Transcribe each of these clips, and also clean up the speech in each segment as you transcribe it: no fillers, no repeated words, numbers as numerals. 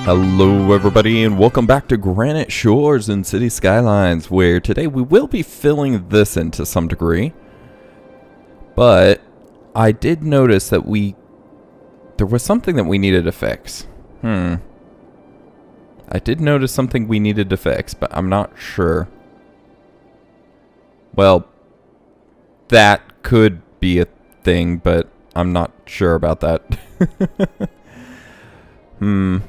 Hello everybody and welcome back to Granite Shores and City Skylines, where today we will be filling this in to some degree. But I did notice that there was something that we needed to fix. I did notice something we needed to fix, but I'm not sure. Well, that could be a thing, but I'm not sure about that. And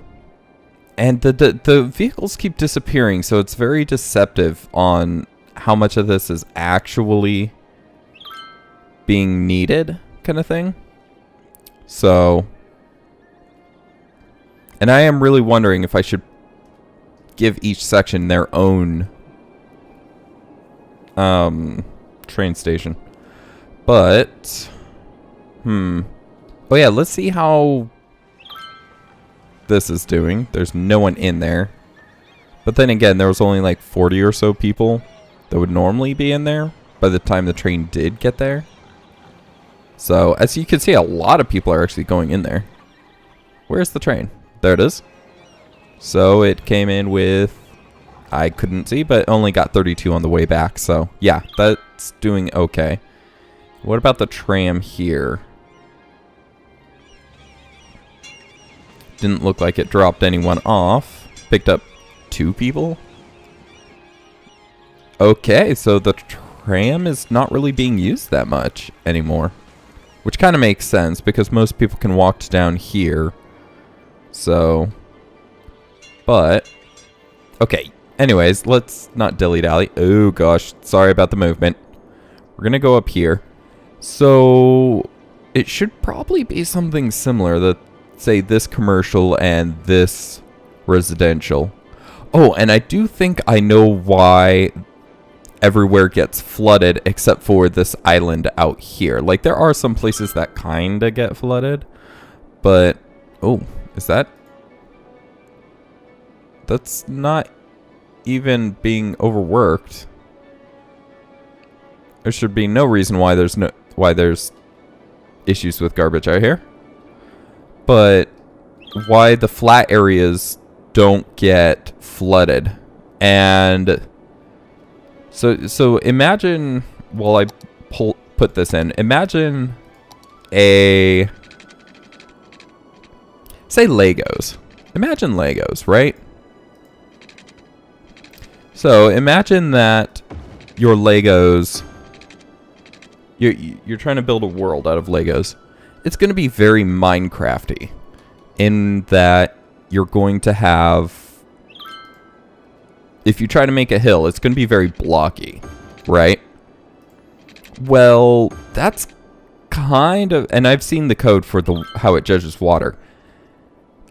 the vehicles keep disappearing, so it's very deceptive on how much of this is actually being needed, kind of thing. So, and I am really wondering if I should give each section their own train station. But, oh yeah, let's see how this is doing. There's no one in there. But then again, there was only like 40 or so people that would normally be in there by the time the train did get there. So, as you can see, a lot of people are actually going in there. Where's the train? There it is. So, it came in with, I couldn't see, but only got 32 on the way back. So, yeah, that's doing okay. What about the tram here? Didn't look like it dropped anyone off. Picked up 2 people. Okay, so the tram is not really being used that much anymore. Which kind of makes sense because most people can walk down here. So, but, okay. Anyways, let's not dilly-dally. Oh gosh, sorry about the movement. We're gonna go up here. So, it should probably be something similar that, say, this commercial and this residential. Oh, and I do think I know why everywhere gets flooded except for this island out here. Like, there are some places that kind of get flooded, but, oh, is that? That's not even being overworked. There should be no reason why there's issues with garbage out here. But why the flat areas don't get flooded. And so imagine, while I put this in, imagine say Legos. Imagine Legos, right? So imagine that your Legos, you're trying to build a world out of Legos. It's going to be very Minecrafty in that you're going to have, if you try to make a hill, it's going to be very blocky, right? Well, that's kind of, and I've seen the code for how it judges water.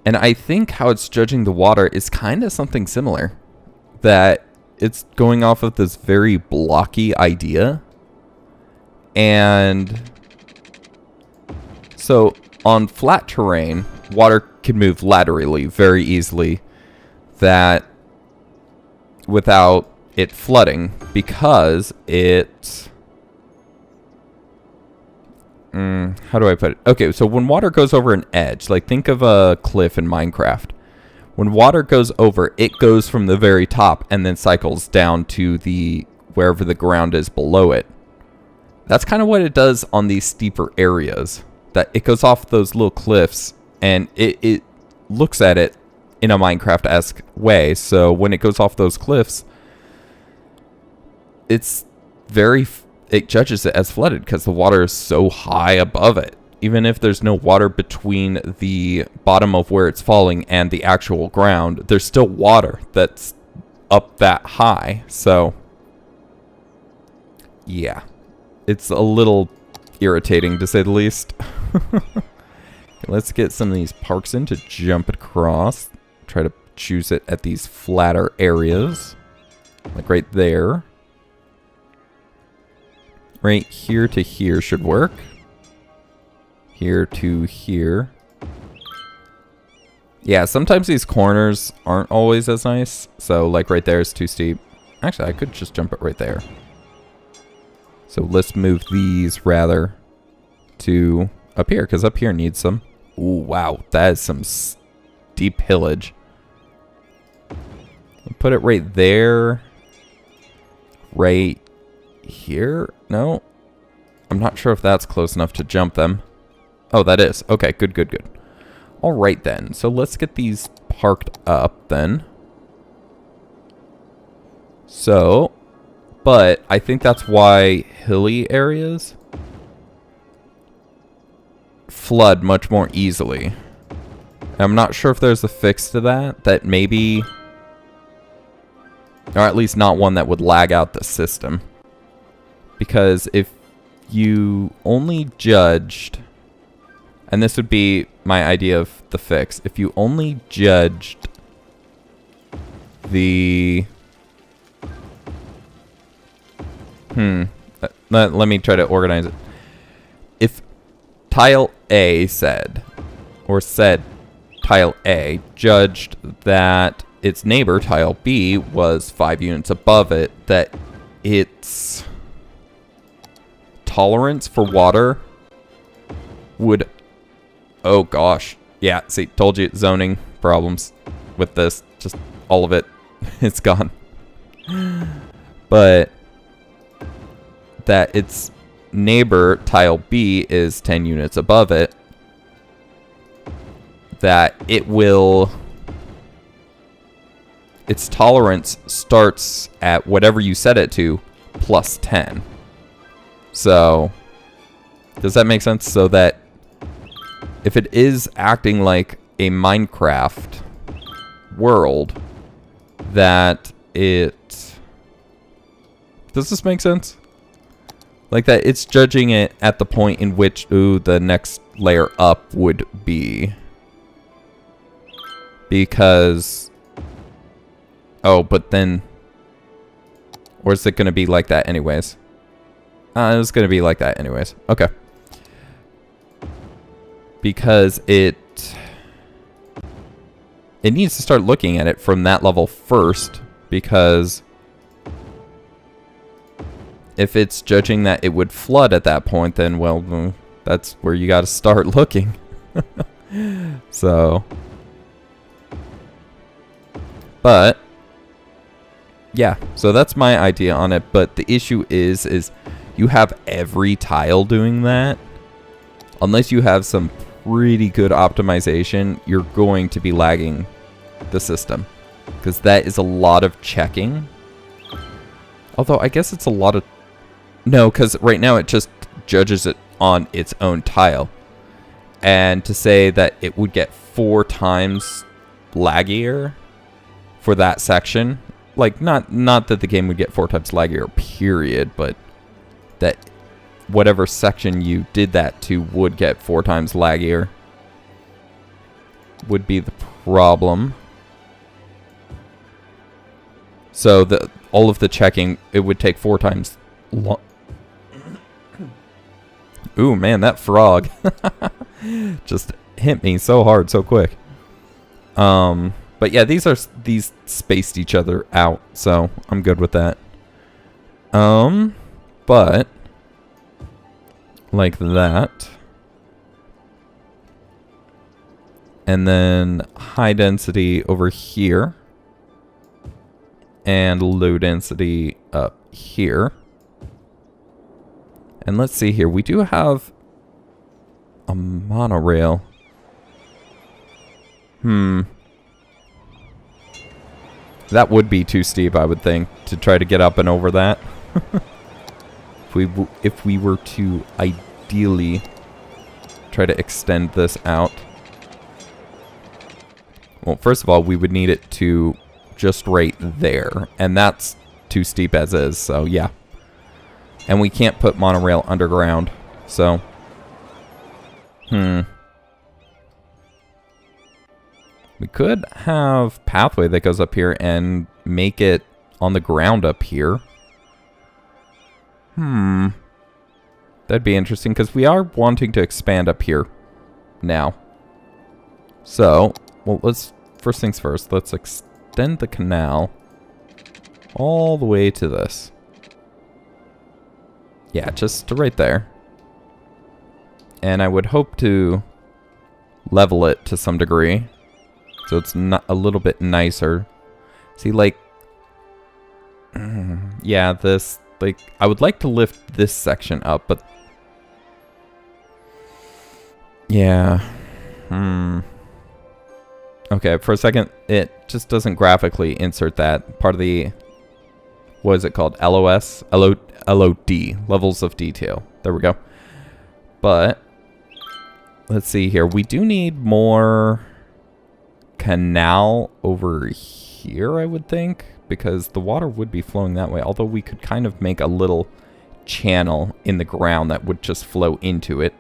And I think how it's judging the water is kind of something similar. That it's going off of this very blocky idea. And so, on flat terrain, water can move laterally very easily, that without it flooding, because it, how do I put it? Okay, so when water goes over an edge, like think of a cliff in Minecraft. When water goes over, it goes from the very top and then cycles down to wherever the ground is below it. That's kind of what it does on these steeper areas. That it goes off those little cliffs and it looks at it in a Minecraft-esque way. So when it goes off those cliffs, it judges it as flooded because the water is so high above it. Even if there's no water between the bottom of where it's falling and the actual ground, there's still water that's up that high. So, yeah. It's a little irritating, to say the least. Let's get some of these parks in to jump it across. Try to choose it at these flatter areas. Like right there. Right here to here should work. Here to here. Yeah, sometimes these corners aren't always as nice. So, like right there is too steep. Actually, I could just jump it right there. So let's move these rather to up here, because up here needs some. Ooh, wow, that is some steep hillage. Put it right there. Right here? No. I'm not sure if that's close enough to jump them. Oh, that is. Okay, good, good, good. All right, then. So let's get these parked up, then. So, but I think that's why hilly areas flood much more easily. I'm not sure if there's a fix to that, that maybe, or at least not one that would lag out the system. Because if you only judged, and this would be my idea of the fix, if you only judged the... let me try to organize it. If tile A said, tile A judged that its neighbor, tile B, was 5 units above it, that its tolerance for water would... Oh gosh. Yeah, see, told you, zoning problems with this. Just all of it. It's gone. But that its neighbor, tile B, is 10 units above it, that it will... Its tolerance starts at whatever you set it to, plus 10. So, does that make sense? So that if it is acting like a Minecraft world, that it... Does this make sense? Like that it's judging it at the point in which, ooh, the next layer up would be. Because... Oh, but then... Or is it going to be like that anyways? It's going to be like that anyways. Okay. Because it needs to start looking at it from that level first. Because if it's judging that it would flood at that point, then, well, that's where you got to start looking. So. But, yeah. So that's my idea on it. But the issue is you have every tile doing that. Unless you have some pretty good optimization, you're going to be lagging the system. Because that is a lot of checking. Although, I guess it's a lot of... No, because right now it just judges it on its own tile. And to say that it would get 4 times laggier for that section... Like, not that the game would get 4 times laggier, period, but that whatever section you did that to would get 4 times laggier would be the problem. So all of the checking, it would take 4 times long. Ooh, man, that frog just hit me so hard, so quick. But yeah, these spaced each other out, so I'm good with that. But like that. And then high density over here. And low density up here. And let's see here. We do have a monorail. That would be too steep, I would think, to try to get up and over that. If we were to ideally try to extend this out. Well, first of all, we would need it to just right there. And that's too steep as is, so yeah. And we can't put monorail underground, so... We could have pathway that goes up here and make it on the ground up here. That'd be interesting, because we are wanting to expand up here now. So, well, first things first, let's extend the canal all the way to this. Yeah, just to right there. And I would hope to level it to some degree, so it's not a little bit nicer. See, like, yeah, this, like, I would like to lift this section up, but yeah, okay, for a second, it just doesn't graphically insert that part of the, what is it called? LOD, levels of detail. There we go. But let's see here. We do need more canal over here, I would think, because the water would be flowing that way. Although we could kind of make a little channel in the ground that would just flow into it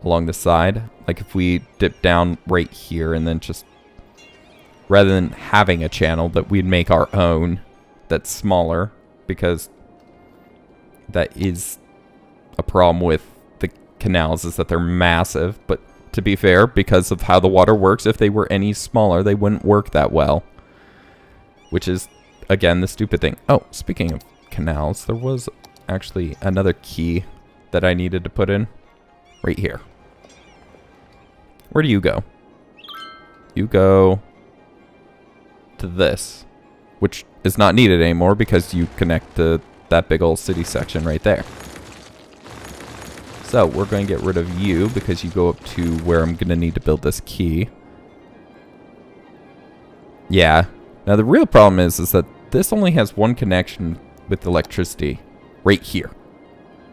along the side. Like if we dip down right here and then just, rather than having a channel, that we'd make our own that's smaller, because that is a problem with the canals, is that they're massive. But to be fair, because of how the water works, if they were any smaller, they wouldn't work that well. Which is, again, the stupid thing. Oh, speaking of canals, there was actually another key that I needed to put in. Right here. Where do you go? You go to this, which is not needed anymore because you connect to that big old city section right there. So we're going to get rid of you because you go up to where I'm going to need to build this key. Yeah. Now the real problem is that this only has one connection with electricity right here.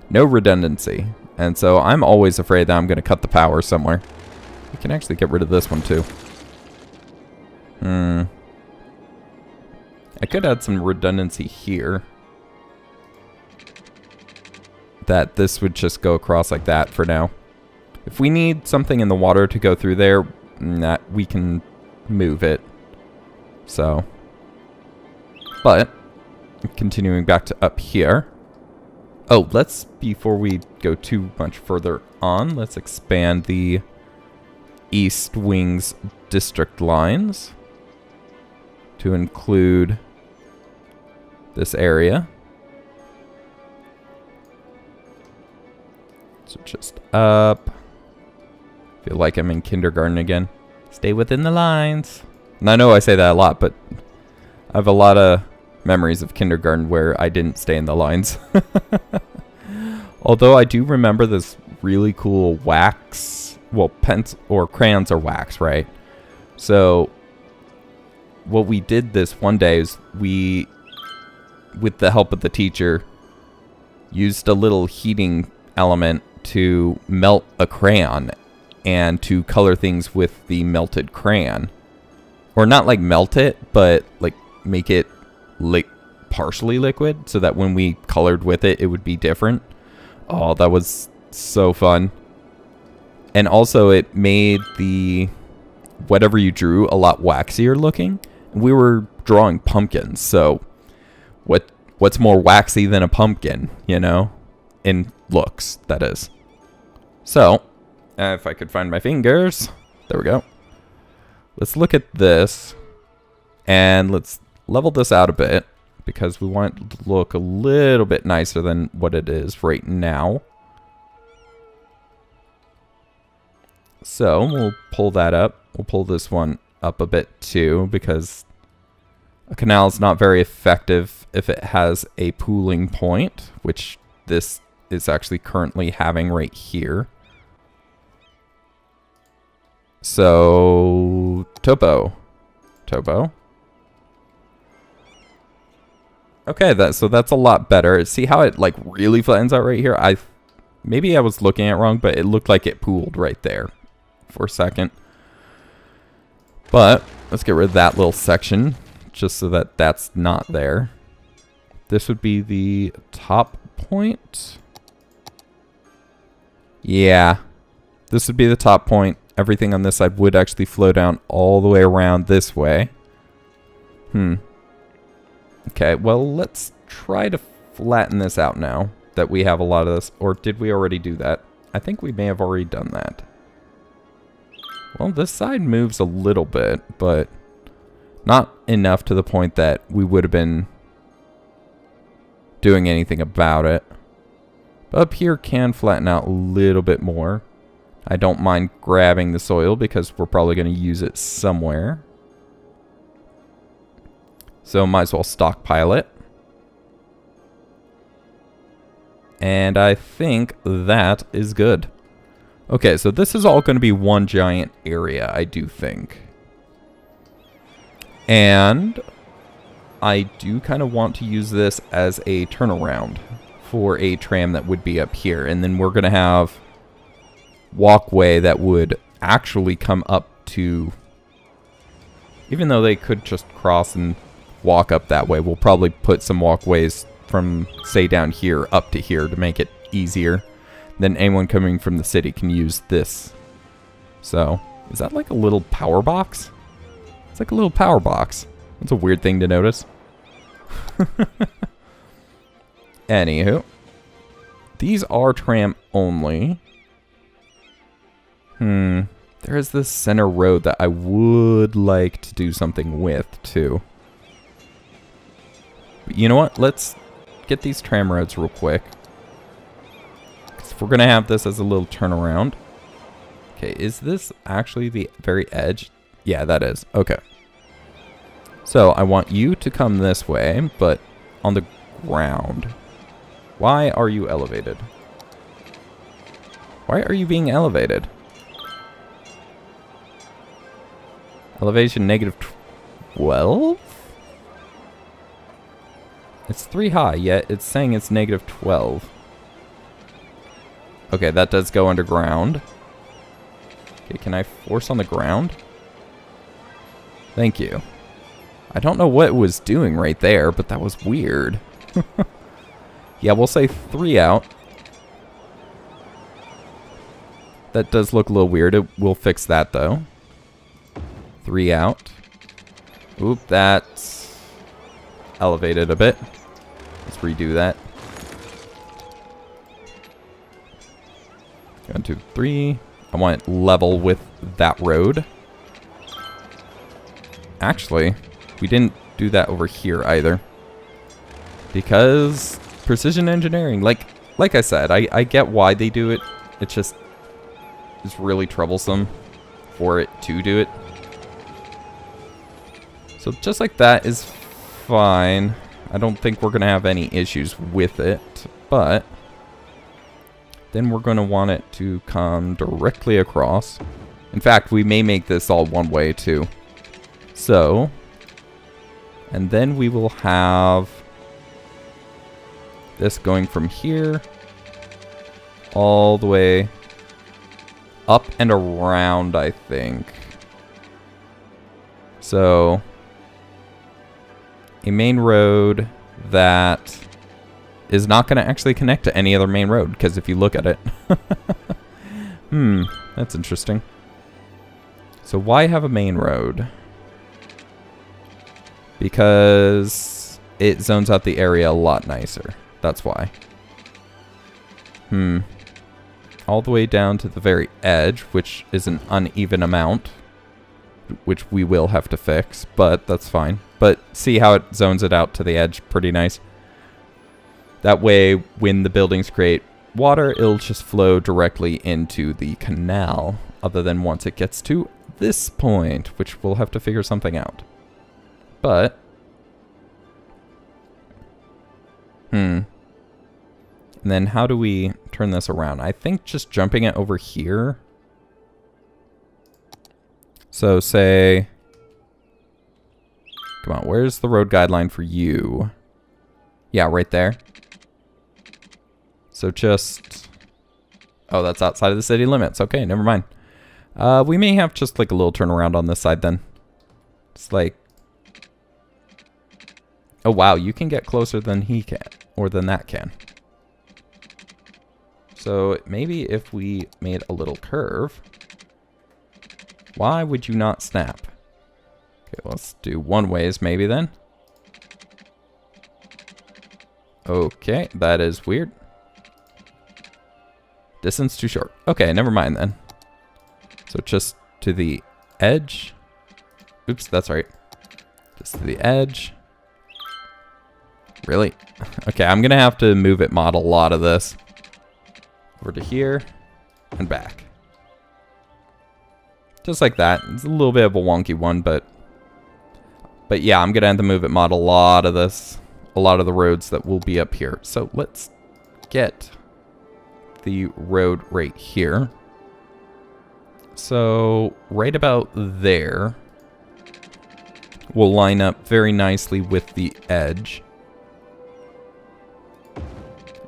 No redundancy. And so I'm always afraid that I'm going to cut the power somewhere. We can actually get rid of this one too. I could add some redundancy here. That this would just go across like that for now. If we need something in the water to go through there, that we can move it. So, but continuing back to up here. Oh, let's, before we go too much further on, let's expand the East Wing's district lines to include this area. So just up. Feel like I'm in kindergarten again. Stay within the lines. And I know I say that a lot, but I have a lot of memories of kindergarten where I didn't stay in the lines. Although I do remember this really cool wax, well, pens or crayons are wax, right? So what we did this one day is we, with the help of the teacher, used a little heating element to melt a crayon and to color things with the melted crayon. Or not like melt it, but like make it partially liquid so that when we colored with it, it would be different. Oh, that was so fun. And also it made the whatever you drew a lot waxier looking. We were drawing pumpkins, so what's more waxy than a pumpkin, you know? In looks, that is. So, if I could find my fingers. There we go. Let's look at this. And let's level this out a bit, because we want it to look a little bit nicer than what it is right now. So, we'll pull that up. We'll pull this one up a bit too, because a canal is not very effective if it has a pooling point, which this is actually currently having right here. So, Topo. Okay, so that's a lot better. See how it like really flattens out right here? Maybe I was looking at it wrong, but it looked like it pooled right there for a second. But let's get rid of that little section just so that that's not there. This would be the top point. Yeah, this would be the top point. Everything on this side would actually flow down all the way around this way. Okay, well, let's try to flatten this out now that we have a lot of this. Or did we already do that? I think we may have already done that. Well, this side moves a little bit, but not enough to the point that we would have been doing anything about it. But up here can flatten out a little bit more. I don't mind grabbing the soil because we're probably going to use it somewhere. So might as well stockpile it. And I think that is good. Okay, so this is all going to be one giant area, I do think. And I do kind of want to use this as a turnaround for a tram that would be up here. And then we're going to have walkway that would actually come up to... Even though they could just cross and walk up that way, we'll probably put some walkways from, say, down here up to here to make it easier. Then anyone coming from the city can use this. So, is that like a little power box? It's like a little power box. That's a weird thing to notice. Anywho. These are tram only. There is this center road that I would like to do something with, too. But you know what? Let's get these tram roads real quick. Because if we're going to have this as a little turnaround. Okay, is this actually the very edge? Yeah, that is. Okay. So, I want you to come this way, but on the ground. Why are you elevated? Why are you being elevated? Elevation negative 12? It's 3 high, yet it's saying it's negative 12. Okay, that does go underground. Okay, can I force on the ground? Thank you. I don't know what it was doing right there, but that was weird. Yeah, we'll say 3 out. That does look a little weird. We'll fix that, though. 3 out. Oop, that's elevated a bit. Let's redo that. 1, 2, 3. I want it level with that road. Actually, we didn't do that over here either. Because precision engineering, like I said, I get why they do it. It just is really troublesome for it to do it. So just like that is fine. I don't think we're going to have any issues with it, but then we're going to want it to come directly across. In fact, we may make this all one way too. So, and then we will have this going from here all the way up and around, I think. So, a main road that is not going to actually connect to any other main road, because if you look at it... that's interesting. So why have a main road? Because it zones out the area a lot nicer. That's why. All the way down to the very edge, which is an uneven amount, which we will have to fix, but that's fine. But see how it zones it out to the edge? Pretty nice. That way, when the buildings create water, it'll just flow directly into the canal, other than once it gets to this point, which we'll have to figure something out. But... And then how do we turn this around? I think just jumping it over here. So say... Come on, where's the road guideline for you? Yeah, right there. So just... Oh, that's outside of the city limits. Okay, never mind. We may have just like a little turnaround on this side then. It's like... Oh, wow, you can get closer than he can. Or than that can. So maybe if we made a little curve... Why would you not snap? Okay, let's do one ways maybe then. Okay, that is weird. Distance too short. Okay, never mind then. So just to the edge. Oops, that's right. Just to the edge. Really? Okay, I'm gonna have to move it mod a lot of this. Over to here and back. Just like that. It's a little bit of a wonky one, but yeah, I'm going to have to move it mod a lot of the roads that will be up here. So let's get the road right here. So right about there will line up very nicely with the edge.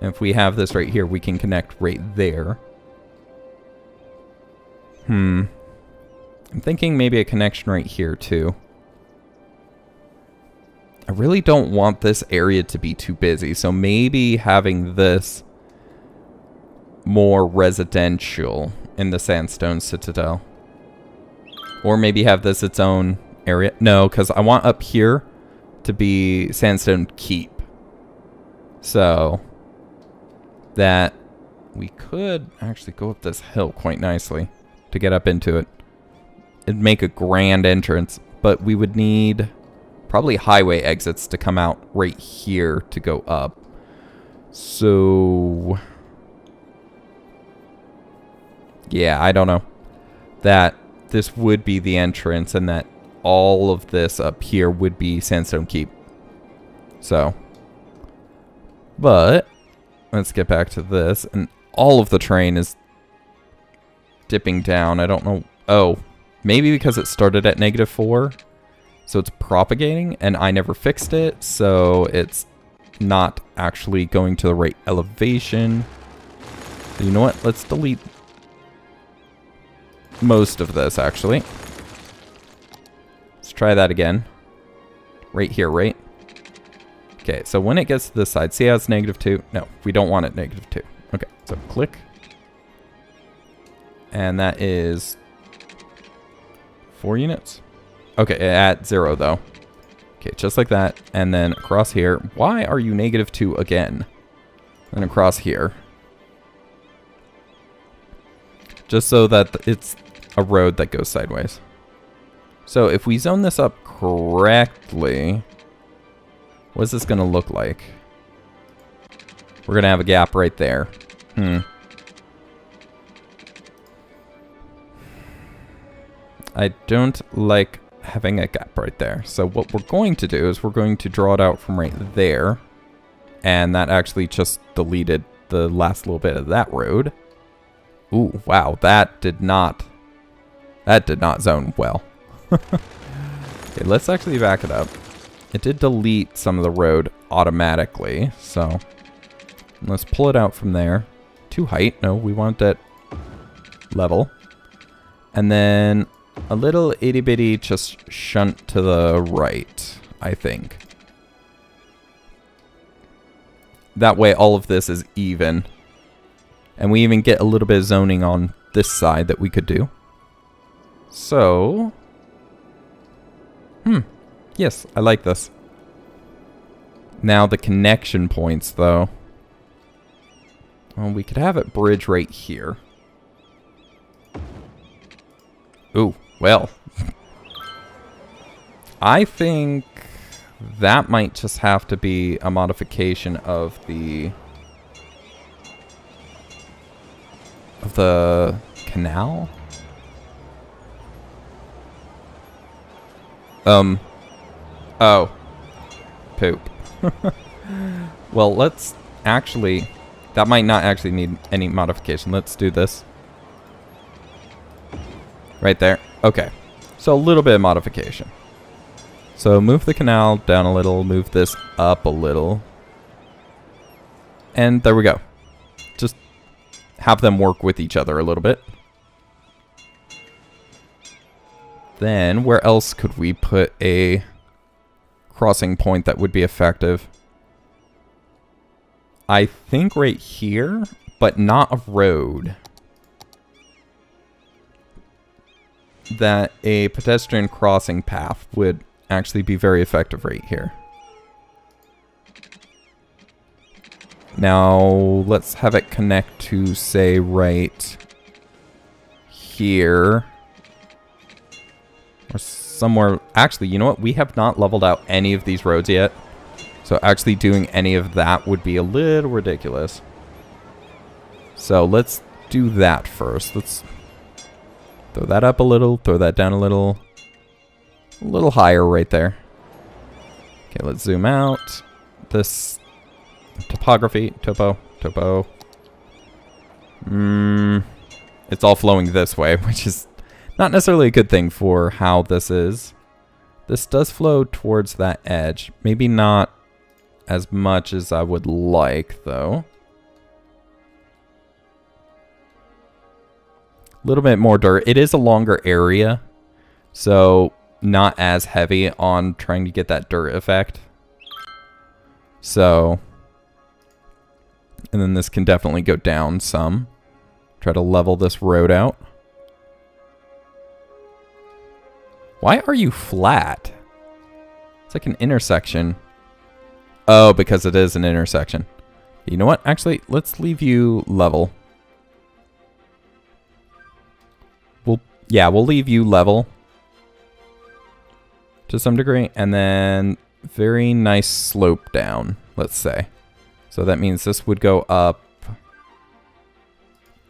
And if we have this right here, we can connect right there. I'm thinking maybe a connection right here too. I really don't want this area to be too busy, so maybe having this more residential in the Sandstone Citadel. Or maybe have this its own area. No, because I want up here to be Sandstone Keep. So that we could actually go up this hill quite nicely to get up into it. It'd make a grand entrance, but we would need probably highway exits to come out right here to go up. So yeah, I don't know. That this would be the entrance and that all of this up here would be Sandstone Keep. So, but let's get back to this. And all of the terrain is dipping down. I don't know. Oh, maybe because it started at -4. So it's propagating and I never fixed it. So it's not actually going to the right elevation. So you know what? Let's delete most of this actually. Let's try that again. Right here, right? Okay, so when it gets to this side, see how it's -2? No, we don't want it -2. Okay, so click. And that is 4 units. Okay, at 0 though. Okay, just like that. And then across here. Why are you -2 again? And across here. Just so that it's a road that goes sideways. So if we zone this up correctly, what is this going to look like? We're going to have a gap right there. I don't like having a gap right there. So what we're going to do is we're going to draw it out from right there. And that actually just deleted the last little bit of that road. Ooh, wow, that did not zone well. Okay, let's actually back it up. It did delete some of the road automatically, so let's pull it out from there. To height, no, we want that level. And then a little itty bitty just shunt to the right, I think. That way all of this is even. And we even get a little bit of zoning on this side that we could do. So, yes, I like this. Now the connection points, though. Well, we could have it bridge right here. Ooh, well. I think that might just have to be a modification of the canal. Oh. Poop. Well, let's actually... That might not actually need any modification. Let's do this. Right there. Okay. So a little bit of modification. So move the canal down a little. Move this up a little. And there we go. Just have them work with each other a little bit. Then where else could we put a crossing point that would be effective? I think right here, but not a road. That a pedestrian crossing path would actually be very effective right here. Now, let's have it connect to, say, right here. Or somewhere. Actually, you know what? We have not leveled out any of these roads yet. So actually doing any of that would be a little ridiculous. So let's do that first. Let's Throw that up a little. Throw that down a little. A little higher right there. Okay, let's zoom out. This topography. Topo. It's all flowing this way, which is not necessarily a good thing for how this is. This does flow towards that edge. Maybe not as much as I would like, though. A little bit more dirt. It is a longer area, so not as heavy on trying to get that dirt effect. So, and then this can definitely go down some. Try to level this road out. Why are you flat? It's like an intersection. Oh, because it is an intersection. You know what? Actually, let's leave you level. We'll leave you level to some degree, and then very nice slope down, let's say. So that means this would go up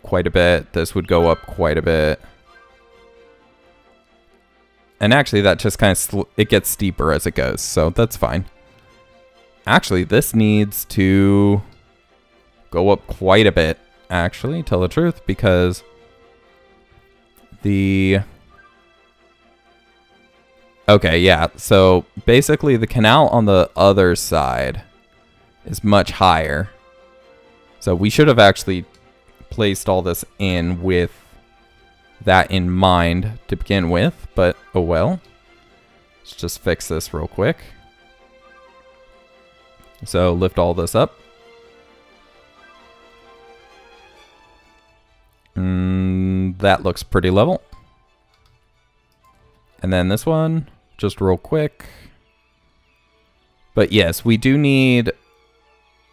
quite a bit. This would go up quite a bit. And actually, that just kind of it gets steeper as it goes, so that's fine. Actually, this needs to go up quite a bit, actually, tell the truth, because okay, yeah, so basically the canal on the other side is much higher. So we should have actually placed all this in with that in mind to begin with, but oh well. Let's just fix this real quick. So lift all this up. That looks pretty level. And then this one, just real quick. But yes, we do need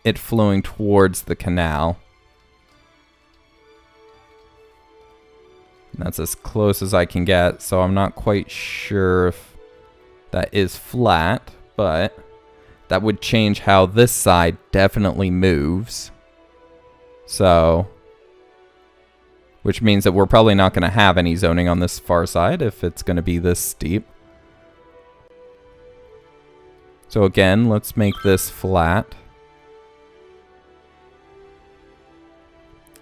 it flowing towards the canal. And that's as close as I can get, so I'm not quite sure if that is flat, but that would change how this side definitely moves. So, which means that we're probably not going to have any zoning on this far side if it's going to be this steep. So again, let's make this flat.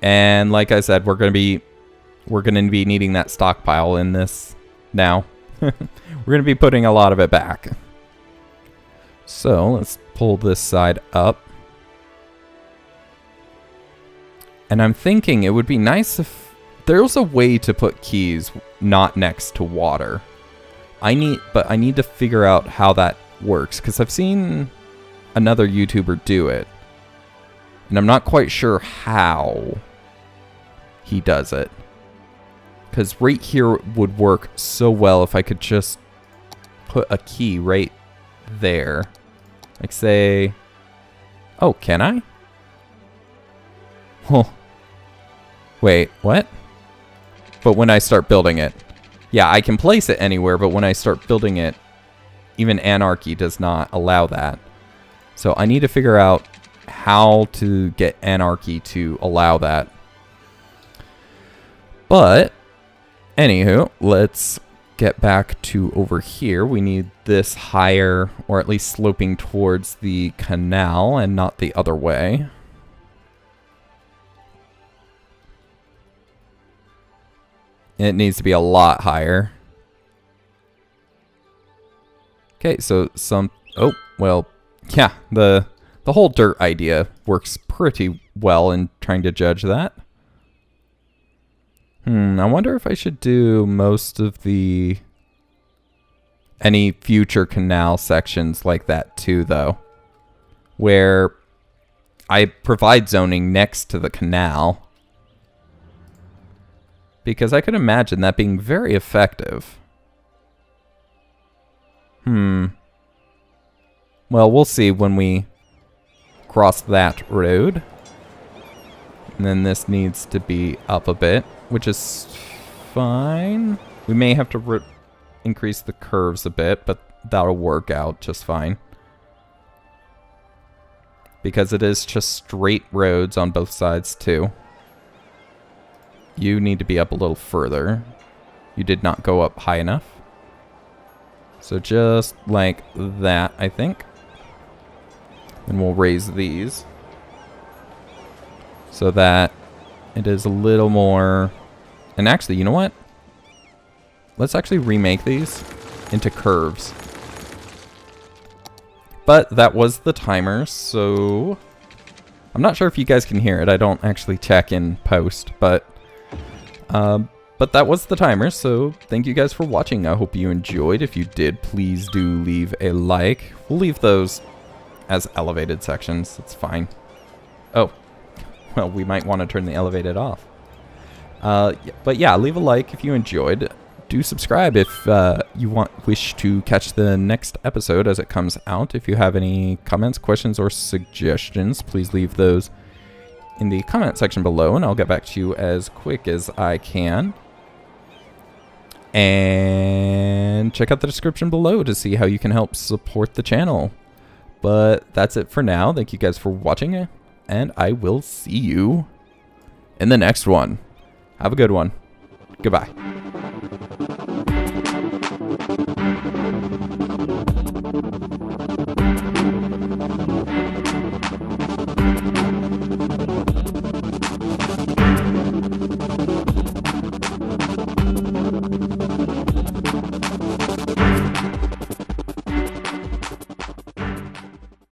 And like I said, we're going to be needing that stockpile in this now. We're going to be putting a lot of it back. So let's pull this side up. And I'm thinking it would be nice if there's a way to put keys not next to water. But I need to figure out how that works, because I've seen another YouTuber do it. And I'm not quite sure how he does it. Because right here would work so well if I could just put a key right there. Like say... Oh, can I? Oh. Wait, what? But when I start building it. Yeah, I can place it anywhere, but when I start building it, even Anarchy does not allow that. So I need to figure out how to get Anarchy to allow that. But, anywho, let's get back to over here. We need this higher, or at least sloping towards the canal and not the other way. It needs to be a lot higher. Okay, so oh, well, yeah, the whole dirt idea works pretty well in trying to judge that. I wonder if I should do most of any future canal sections like that too, though, where I provide zoning next to the canal. Because I could imagine that being very effective. Well, we'll see when we cross that road. And then this needs to be up a bit, which is fine. We may have to increase the curves a bit, but that'll work out just fine. Because it is just straight roads on both sides too. You need to be up a little further. You did not go up high enough. So just like that, I think. And we'll raise these so that it is a little more. And actually, you know what? Let's actually remake these into curves. But that was the timer, so I'm not sure if you guys can hear it. I don't actually check in post, but that was the timer, so thank you guys for watching. I hope you enjoyed. If you did, please do leave a like. We'll leave those as elevated sections. It's fine. Oh, well, we might want to turn the elevated off. But yeah, leave a like if you enjoyed. Do subscribe if you wish to catch the next episode as it comes out. If you have any comments, questions, or suggestions, please leave those in the comment section below, and I'll get back to you as quick as I can. And check out the description below to see how you can help support the channel. But that's it for now. Thank you guys for watching, and I will see you in the next one. Have a good one. Goodbye.